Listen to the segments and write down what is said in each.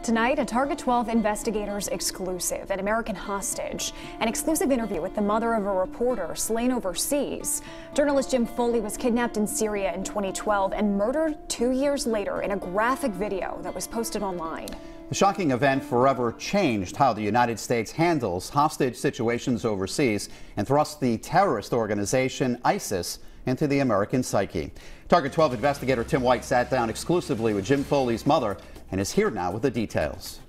Tonight, a Target 12 investigators exclusive, an American hostage, an exclusive interview with the mother of a reporter slain overseas. Journalist Jim Foley was kidnapped in Syria in 2012 and murdered 2 years later in a graphic video that was posted online. The shocking event forever changed how the United States handles hostage situations overseas and thrust the terrorist organization ISIS into the American psyche. Target 12 investigator Tim White sat down exclusively with Jim Foley's mother and is here now with the details.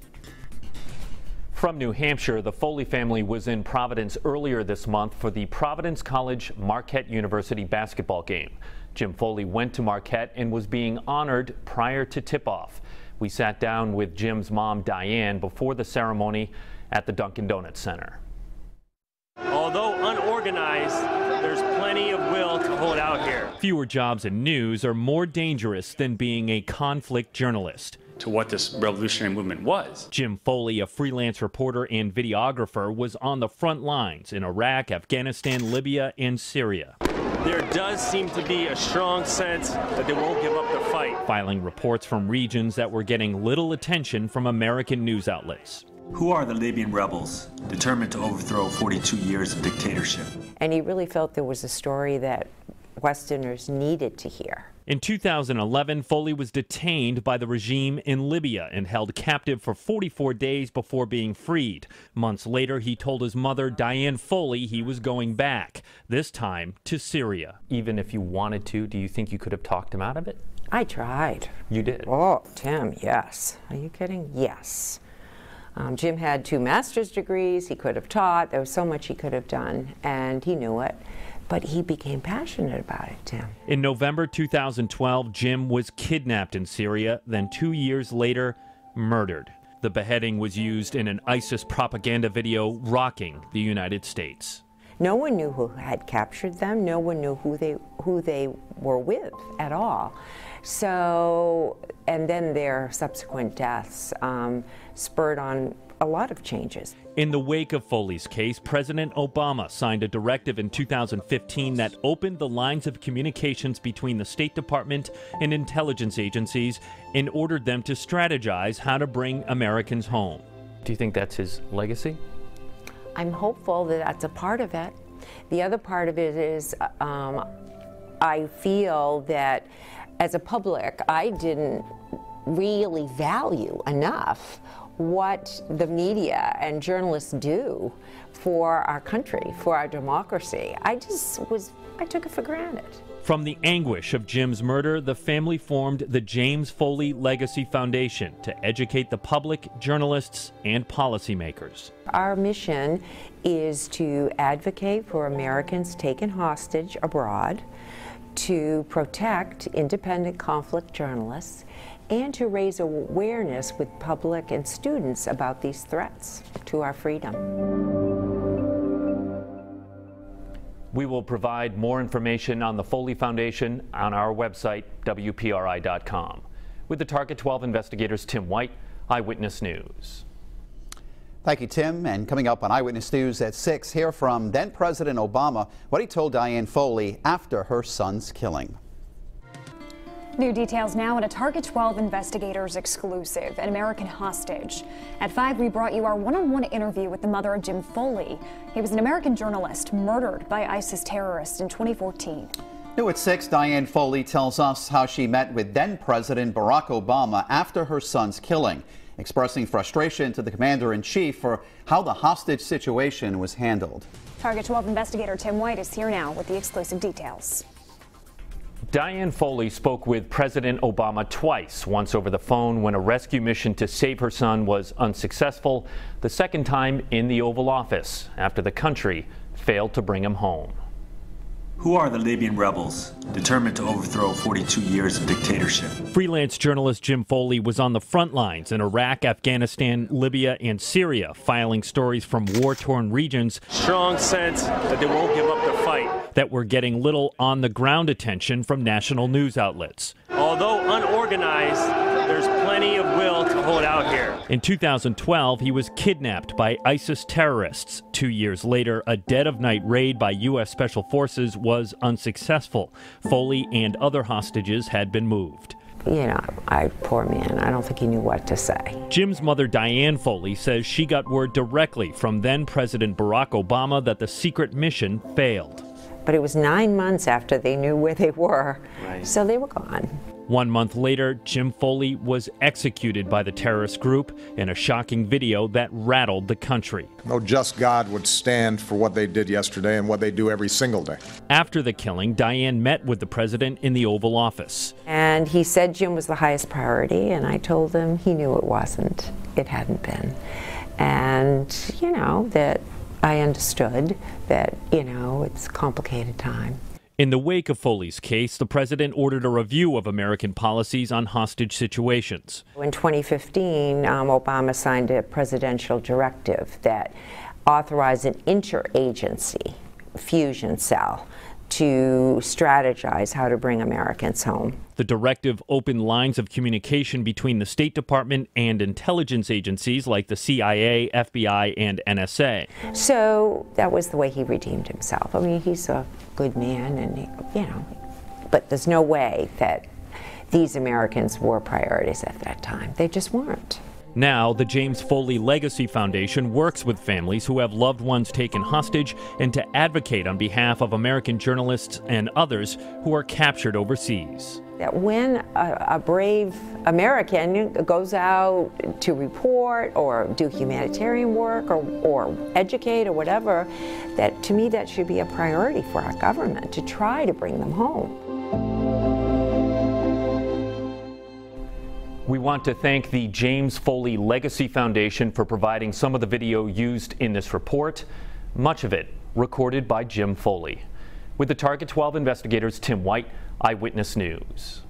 From New Hampshire, the Foley family was in Providence earlier this month for the Providence College Marquette University basketball game. Jim Foley went to Marquette and was being honored prior to tip-off. We sat down with Jim's mom, Diane, before the ceremony at the Dunkin' Donuts Center. Although unorganized, there's plenty of will to hold out here. Fewer jobs in news are more dangerous than being a conflict journalist. To what this revolutionary movement was. Jim Foley, a freelance reporter and videographer, was on the front lines in Iraq, Afghanistan, Libya, and Syria. There does seem to be a strong sense that they won't give up the fight. Filing reports from regions that were getting little attention from American news outlets. Who are the Libyan rebels determined to overthrow 42 years of dictatorship? And he really felt there was a story that Westerners needed to hear. In 2011, Foley was detained by the regime in Libya and held captive for 44 days before being freed. Months later, he told his mother, Diane Foley, he was going back, this time to Syria. Even if you wanted to, do you think you could have talked him out of it? I tried. You did? Oh, Tim, yes. Are you kidding? Yes. Jim had 2 master's degrees. He could have taught. There was so much he could have done, and he knew it. But he became passionate about it, Tim. In November 2012, Jim was kidnapped in Syria, then 2 years later, murdered. The beheading was used in an ISIS propaganda video rocking the United States. No one knew who had captured them. No one knew who they were with at all. So, and then their subsequent deaths spurred on a lot of changes. In the wake of Foley's case, President Obama signed a directive in 2015 that opened the lines of communications between the State Department and intelligence agencies and ordered them to strategize how to bring Americans home. Do you think that's his legacy? I'm hopeful that that's a part of it. The other part of it is I feel that as a public, I didn't really value enough what the media and journalists do for our country, for our democracy. I took it for granted. From the anguish of Jim's murder, the family formed the James Foley Legacy Foundation to educate the public, journalists, and policymakers. Our mission is to advocate for Americans taken hostage abroad, to protect independent conflict journalists, and to raise awareness with public and students about these threats to our freedom. We will provide more information on the Foley Foundation on our website, WPRI.com. With the Target 12 investigators, Tim White, Eyewitness News. Thank you, Tim. And coming up on Eyewitness News at 6, hear from then President Obama, what he told Diane Foley after her son's killing. New details now in a Target 12 investigators exclusive, an American hostage. At 5, we brought you our one-on-one interview with the mother of Jim Foley. He was an American journalist murdered by ISIS terrorists in 2014. New at 6, Diane Foley tells us how she met with then President Barack Obama after her son's killing, expressing frustration to the commander-in-chief for how the hostage situation was handled. Target 12 investigator Tim White is here now with the exclusive details. Diane Foley spoke with President Obama twice, once over the phone when a rescue mission to save her son was unsuccessful, the second time in the Oval Office after the country failed to bring him home. Who are the Libyan rebels determined to overthrow 42 years of dictatorship? Freelance journalist Jim Foley was on the front lines in Iraq, Afghanistan, Libya, and Syria, filing stories from war-torn regions. Strong sense that they won't give up the fight. That were getting little on-the-ground attention from national news outlets. Although unorganized, there's plenty of will to hold out here. In 2012, he was kidnapped by ISIS terrorists. 2 years later, a dead-of-night raid by U.S. Special Forces was unsuccessful. Foley and other hostages had been moved. you know, poor man, I don't think he knew what to say. Jim's mother, Diane Foley, says she got word directly from then President Barack Obama that the secret mission failed. But it was 9 months after they knew where they were, so they were gone. 1 month later, Jim Foley was executed by the terrorist group in a shocking video that rattled the country. No just God would stand for what they did yesterday and what they do every single day. After the killing, Diane met with the president in the Oval Office. And he said Jim was the highest priority, and I told him he knew it wasn't. It hadn't been. And, you know, that I understood that, you know, it's a complicated time. In the wake of Foley's case, the president ordered a review of American policies on hostage situations. In 2015, Obama signed a presidential directive that authorized an interagency fusion cell to strategize how to bring Americans home. The directive opened lines of communication between the State Department and intelligence agencies like the CIA, FBI, and NSA. So that was the way he redeemed himself. I mean, he's a good man, and you know, but there's no way that these Americans were priorities at that time. They just weren't. Now, the James Foley Legacy Foundation works with families who have loved ones taken hostage and to advocate on behalf of American journalists and others who are captured overseas. That when a brave American goes out to report or do humanitarian work or educate or whatever, that to me that should be a priority for our government to try to bring them home. We want to thank the James Foley Legacy Foundation for providing some of the video used in this report, much of it recorded by Jim Foley. With the Target 12 investigators, Tim White, Eyewitness News.